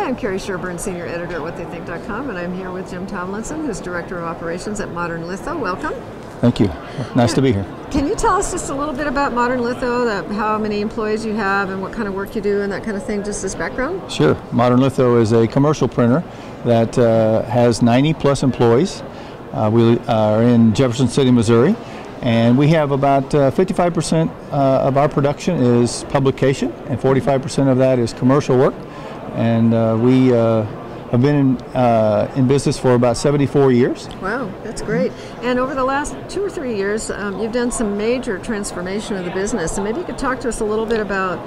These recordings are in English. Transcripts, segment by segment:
I'm Cary Sherburne, Senior Editor at WhatTheyThink.com, and I'm here with Jim Tomlinson, who's Director of Operations at Modern Litho. Welcome. Thank you. Nice to be here. Can you tell us just a little bit about Modern Litho, how many employees you have and what kind of work you do and that kind of thing, just as background? Sure. Modern Litho is a commercial printer that has 90 plus employees. We are in Jefferson City, Missouri, and we have about 55% of our production is publication and 45% of that is commercial work. And we have been in business for about 74 years. Wow, that's great. And over the last 2 or 3 years, you've done some major transformation of the business. And maybe you could talk to us a little bit about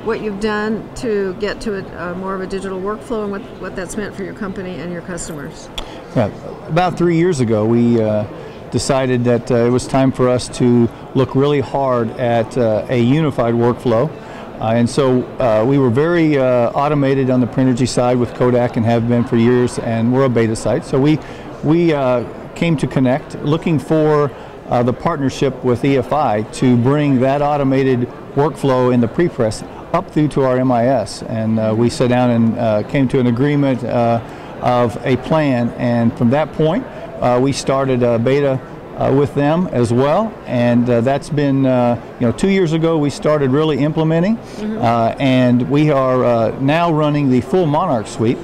what you've done to get to more of a digital workflow and what that's meant for your company and your customers. Yeah, about 3 years ago, we decided that it was time for us to look really hard at a unified workflow. And so we were very automated on the Printergy side with Kodak and have been for years, and we're a beta site. So we came to Connect looking for the partnership with EFI to bring that automated workflow in the pre-press up through to our MIS. And we sat down and came to an agreement of a plan, and from that point we started a beta with them as well, and that's been 2 years ago we started really implementing, and we are now running the full Monarch suite,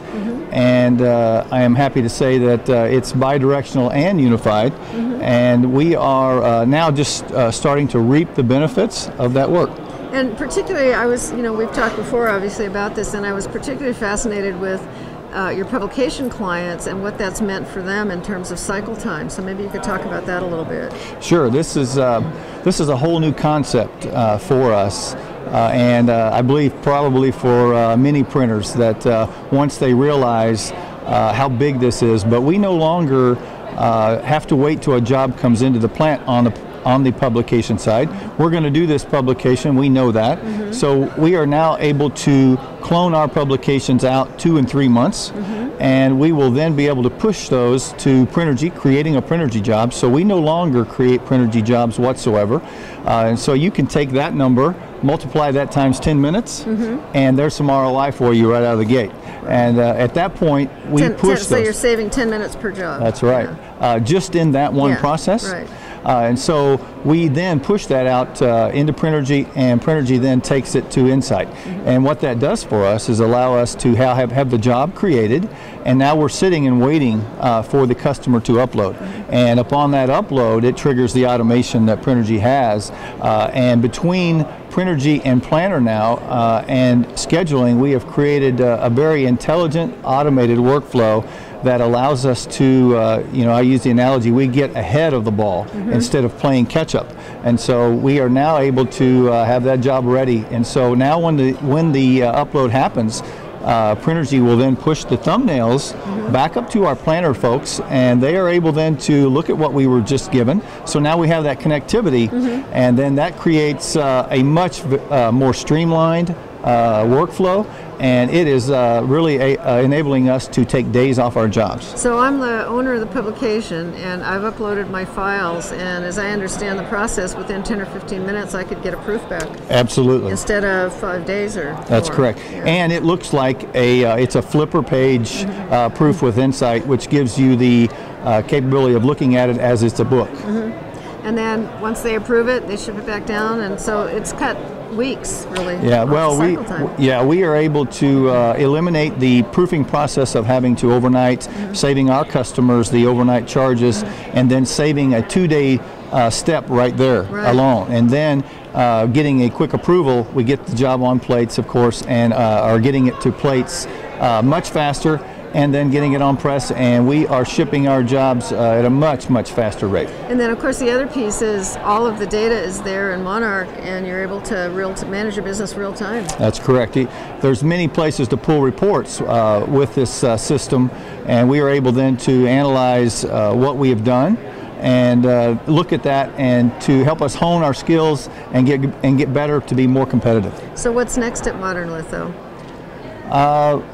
and I am happy to say that it's bi-directional and unified, and we are now just starting to reap the benefits of that work. And particularly, we've talked before obviously about this, and I was particularly fascinated with your publication clients and what that's meant for them in terms of cycle time. So maybe you could talk about that a little bit. Sure. This is a whole new concept for us, and I believe probably for many printers that once they realize how big this is, but we no longer have to wait till a job comes into the plant on the publication side. We're going to do this publication, we know that. So we are now able to clone our publications out 2 and 3 months, and we will then be able to push those to Printergy, creating a Printergy job. So we no longer create Printergy jobs whatsoever. And so you can take that number, multiply that times 10 minutes, and there's some ROI for you right out of the gate. And at that point, we push those. So you're saving 10 minutes per job. That's right. Just in that one process. Right. And so we then push that out into Printergy, and Printergy then takes it to Insight. And what that does for us is allow us to have the job created, and now we're sitting and waiting for the customer to upload. And upon that upload, it triggers the automation that Printergy has. And between Printergy and Planner now and scheduling, we have created a very intelligent, automated workflow that allows us to, I use the analogy, we get ahead of the ball instead of playing catch up. And so we are now able to have that job ready. And so now when the upload happens, Printergy will then push the thumbnails back up to our Planner folks, and they are able then to look at what we were just given. So now we have that connectivity, and then that creates a much more streamlined workflow, and it is really enabling us to take days off our jobs. So I'm the owner of the publication, and I've uploaded my files, and as I understand the process, within 10 or 15 minutes I could get a proof back. Absolutely. Instead of 5 days or That's more. correct. Yeah. And it looks like it's a flipper page proof with Insight, which gives you the capability of looking at it as it's a book. And then once they approve it, they ship it back down, and so it's cut weeks, really. Yeah, well, we are able to eliminate the proofing process of having to overnight, saving our customers the overnight charges, and then saving a 2-day step right there alone. And then getting a quick approval, we get the job on plates, of course, and are getting it to plates much faster, and then getting it on press, and we are shipping our jobs at a much, much faster rate. And then, of course, the other piece is all of the data is there in Monarch, and you're able to manage your business real time. That's correct. There's many places to pull reports with this system, and we are able then to analyze what we have done and look at that, and to help us hone our skills and get better to be more competitive. So what's next at Modern Litho?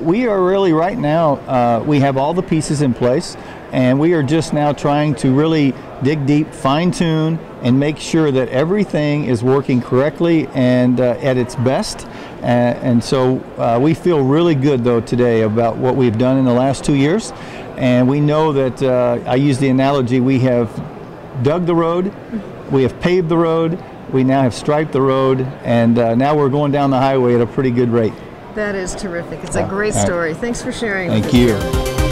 We are really right now, we have all the pieces in place. and we are just now trying to really dig deep, fine tune, and make sure that everything is working correctly and at its best. And so we feel really good though today about what we've done in the last 2 years. And we know that, I use the analogy, we have dug the road, we have paved the road, we now have striped the road, and now we're going down the highway at a pretty good rate. That is terrific. It's a great story. Thanks for sharing. Thank you.